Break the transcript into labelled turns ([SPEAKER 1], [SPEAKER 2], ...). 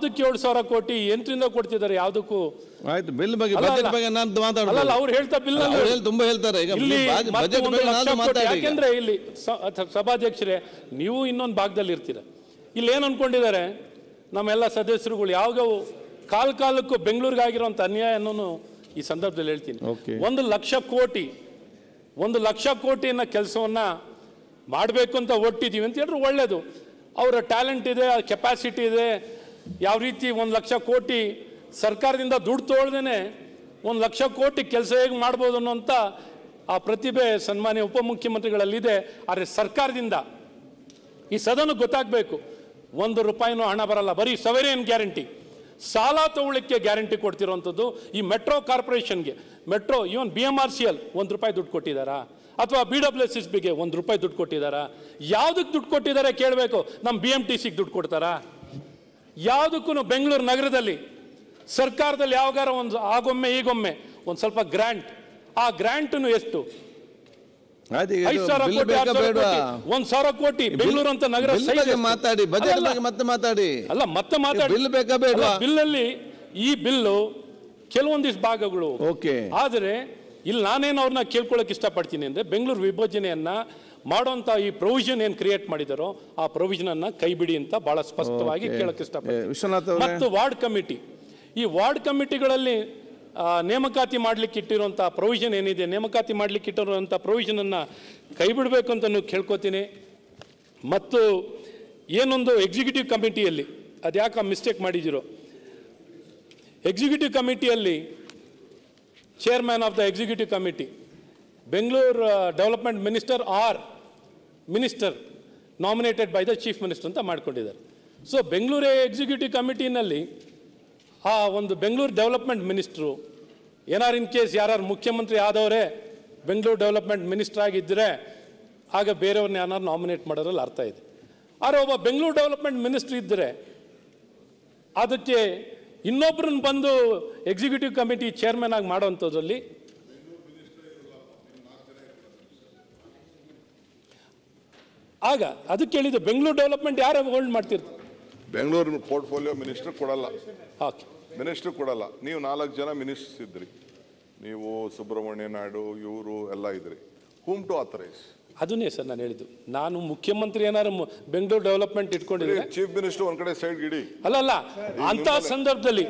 [SPEAKER 1] ಅದಕ್ಕೆ 7,000 ಕೋಟಿ ಎಂಟ್ರಿಂದ ಕೊಡ್ತಿದ್ದಾರೆ ಯಾವುದಕ್ಕೂ.
[SPEAKER 2] ಆಯ್ತು, ಬಿಲ್ ಬಗ್ಗೆ ಬಜೆಟ್ ಬಗ್ಗೆ ನಾನು ಮಾತಾಡೋದು.
[SPEAKER 1] ಅಲ್ಲ, ಅವ್ರು ಹೇಳ್ತಾ ಬಿಲ್
[SPEAKER 2] ತುಂಬಾ ಹೇಳ್ತಾರೆ. ಈಗ
[SPEAKER 1] ಇಲ್ಲಿ
[SPEAKER 2] ಬಜೆಟ್ ಬಗ್ಗೆ ನಾನು ಮಾತಾಡಿ.
[SPEAKER 1] ಯಾಕೆಂದ್ರೆ ಇಲ್ಲಿ ಸಭಾಧ್ಯಕ್ಷರೇ, ನೀವು ಇನ್ನೊಂದು ಭಾಗದಲ್ಲಿ ಇರ್ತೀರ. ಇಲ್ಲಿ ಏನು ಅನ್ಕೊಂಡಿದ್ದಾರೆ ನಮ್ಮೆಲ್ಲ ಸದಸ್ಯರುಗಳು, ಯಾವಾಗ ಕಾಲಕ್ಕೂ ಬೆಂಗಳೂರಿಗಾಗಿರುವಂಥ ಅನ್ಯಾಯನೂ ಈ ಸಂದರ್ಭದಲ್ಲಿ ಹೇಳ್ತೀನಿ. 1,00,000 ಕೋಟಿಯನ್ನ ಕೆಲಸವನ್ನ ಮಾಡಬೇಕು ಅಂತ ಒಟ್ಟಿದ್ದೀವಿ ಅಂತ ಹೇಳಿದ್ರೆ ಒಳ್ಳೇದು. ಅವರ ಟ್ಯಾಲೆಂಟ್ ಇದೆ, ಕೆಪಾಸಿಟಿ ಇದೆ. ಯಾವ ರೀತಿ 1,00,000 ಕೋಟಿ ಸರ್ಕಾರದಿಂದ ದುಡ್ಡು ತೊಗೊಳ್ದೇನೆ 1,00,000 ಕೋಟಿ ಕೆಲಸ ಹೇಗೆ ಮಾಡ್ಬೋದು ಅನ್ನೋಂಥ ಆ ಪ್ರತಿಭೆ ಸನ್ಮಾನ್ಯ ಉಪಮುಖ್ಯಮಂತ್ರಿಗಳಲ್ಲಿದೆ. ಆದರೆ ಸರ್ಕಾರದಿಂದ ಈ ಸದನ ಗೊತ್ತಾಗಬೇಕು, 1 ರೂಪಾಯಿನೂ ಹಣ ಬರಲ್ಲ. ಬರೀ ಸವೆರಿಯನ್ ಗ್ಯಾರಂಟಿ, ಸಾಲ ತಗೊಳ್ಳಿಕ್ಕೆ ಗ್ಯಾರಂಟಿ ಕೊಡ್ತಿರೋವಂಥದ್ದು. ಈ ಮೆಟ್ರೋ ಕಾರ್ಪೊರೇಷನ್ಗೆ, ಮೆಟ್ರೋ ಇವನ್ BMRCL 1 ರೂಪಾಯಿ ದುಡ್ಡು ಕೊಟ್ಟಿದ್ದಾರಾ? ಅಥವಾ BWSSBಗೆ 1 ರೂಪಾಯಿ ದುಡ್ಡು ಕೊಟ್ಟಿದ್ದಾರಾ? ಯಾವುದಕ್ಕೆ ದುಡ್ಡು ಕೊಟ್ಟಿದ್ದಾರೆ ಕೇಳಬೇಕು. ನಮ್ಮ BMTCಗೆ ದುಡ್ಡು ಕೊಡ್ತಾರಾ? ಯಾವುದಕ್ಕೂ ಬೆಂಗಳೂರು ನಗರದಲ್ಲಿ ಸರ್ಕಾರದಲ್ಲಿ ಯಾವಾಗಾರ ಒಂದು ಆಗೊಮ್ಮೆ ಈಗೊಮ್ಮೆ ಒಂದು ಸ್ವಲ್ಪ ಗ್ರಾಂಟ್, ಆ ಗ್ರಾಂಟನ್ನು ಎಷ್ಟು? 5,000 ಕೋಟಿ, 1,000 ಕೋಟಿ ಬೆಂಗಳೂರು ಅಂತ ನಗರ
[SPEAKER 2] ಮಾತಾಡಿ. ಬಜೆಟ್ ಬಗ್ಗೆ ಮತ್ತೆ ಮಾತಾಡಿ.
[SPEAKER 1] ಅಲ್ಲ, ಮತ್ತೆ ಮಾತಾಡಿ.
[SPEAKER 2] ಬಿಲ್ ಬೇಕಾ ಬೇಡ?
[SPEAKER 1] ಬಿಲ್ಲಲ್ಲಿ ಈ ಬಿಲ್ಲು ಕೆಲವೊಂದಿಷ್ಟು ಭಾಗಗಳು. ಆದರೆ ಇಲ್ಲಿ ನಾನೇನು ಅವ್ರನ್ನ ಕೇಳ್ಕೊಳ್ಳೋಕೆ ಇಷ್ಟಪಡ್ತೀನಿ ಅಂದರೆ, ಬೆಂಗಳೂರು ವಿಭಜನೆಯನ್ನ ಮಾಡೋಂಥ ಈ ಪ್ರೊವಿಷನ್ ಏನು ಕ್ರಿಯೇಟ್ ಮಾಡಿದಾರೋ ಆ ಪ್ರೊವಿಷನ್ ಅನ್ನ ಕೈ ಬಿಡಿ ಅಂತ ಬಹಳ ಸ್ಪಷ್ಟವಾಗಿ ಕೇಳಕ್ಕೆ ಇಷ್ಟಪಡ್ತೀನಿ. ಮತ್ತು ವಾರ್ಡ್ ಕಮಿಟಿ, ಈ ವಾರ್ಡ್ ಕಮಿಟಿಗಳಲ್ಲಿ ನೇಮಕಾತಿ ಮಾಡ್ಲಿಕ್ಕೆ ಇಟ್ಟಿರುವಂಥ ಪ್ರೊವಿಷನ್ ಏನಿದೆ, ನೇಮಕಾತಿ ಮಾಡ್ಲಿಕ್ಕೆ ಇಟ್ಟಿರುವಂಥ ಪ್ರೊವಿಷನ್ ಅನ್ನ ಕೈ ಬಿಡಬೇಕು ಅಂತ ಕೇಳ್ಕೊತೀನಿ. ಮತ್ತು ಏನೊಂದು ಎಕ್ಸಿಕ್ಯೂಟಿವ್ ಕಮಿಟಿಯಲ್ಲಿ ಅದ್ಯಾಕೆ ಮಿಸ್ಟೇಕ್ ಮಾಡಿದಿರೋ, ಎಕ್ಸಿಕ್ಯೂಟಿವ್ ಕಮಿಟಿಯಲ್ಲಿ chairman of the executive committee Bengaluru development minister or minister nominated by the chief minister ಅಂತ ಮಾಡ್ಕೊಂಡಿದ್ದಾರೆ. ಸೊ ಬೆಂಗಳೂರು ಎಕ್ಸಿಕ್ಯೂಟಿವ್ ಕಮಿಟಿನಲ್ಲಿ ಆ ಒಂದು ಬೆಂಗಳೂರು ಡೆವಲಪ್ಮೆಂಟ್ ಮಿನಿಸ್ಟ್ರು ಏನಾರು ಇನ್ ಕೇಸ್ ಯಾರು ಮುಖ್ಯಮಂತ್ರಿ ಆದವರೇ ಬೆಂಗಳೂರು ಡೆವಲಪ್ಮೆಂಟ್ ಮಿನಿಸ್ಟರ್ ಆಗಿದ್ದರೆ ಆಗ ಬೇರೆಯವ್ರನ್ನ ಯಾರು ನಾಮಿನೇಟ್ ಮಾಡೋದ್ರಲ್ಲಿ ಅರ್ಥ ಇದೆ. ಆದರೆ ಒಬ್ಬ ಬೆಂಗಳೂರು ಡೆವಲಪ್ಮೆಂಟ್ ಮಿನಿಸ್ಟ್ರ್ ಇದ್ದರೆ ಅದಕ್ಕೆ ಇನ್ನೊಬ್ಬರನ್ನ ಬಂದು ಎಕ್ಸಿಕ್ಯೂಟಿವ್ ಕಮಿಟಿ ಚೇರ್ಮನ್ ಆಗಿ ಮಾಡೋವಂಥದ್ರಲ್ಲಿ ಆಗ ಅದಕ್ಕೆ ಹೇಳಿದ್ದು ಬೆಂಗಳೂರು ಡೆವಲಪ್ಮೆಂಟ್ ಯಾರು ಹೋಲ್ಡ್ ಮಾಡ್ತಿರ್ತಾರೆ?
[SPEAKER 3] ಬೆಂಗಳೂರು ಪೋರ್ಟ್ಫೋಲಿಯೋ ಮಿನಿಸ್ಟರ್ ಕೊಡಲ್ಲ.
[SPEAKER 1] ಓಕೆ,
[SPEAKER 3] ಮಿನಿಸ್ಟರ್ ಕೊಡಲ್ಲ. ನೀವು 4 ಜನ ಮಿನಿಸ್ಟರ್ಸ್ ಇದ್ರಿ, ನೀವು ಸುಬ್ರಹ್ಮಣ್ಯ ನಾಯ್ಡು ಇವರು ಎಲ್ಲ ಇದ್ರಿ. Whom to authorise?
[SPEAKER 1] ಅದನ್ನೇ ಸರ್ ನಾನು ಹೇಳಿದ್ದು. ನಾನು ಮುಖ್ಯಮಂತ್ರಿ ಏನಾರು ಬೆಂಗಳೂರು ಡೆವಲಪ್ಮೆಂಟ್ ಇಟ್ಕೊಂಡಿದ್ರೆ
[SPEAKER 3] ಚೀಫ್ ಮಿನಿಸ್ಟರ್ ಒಂದ್ ಕಡೆ ಸೈಡ್ ಇಡಿ.
[SPEAKER 1] ಅಲ್ಲ, ಅಂತ ಸಂದರ್ಭದಲ್ಲಿ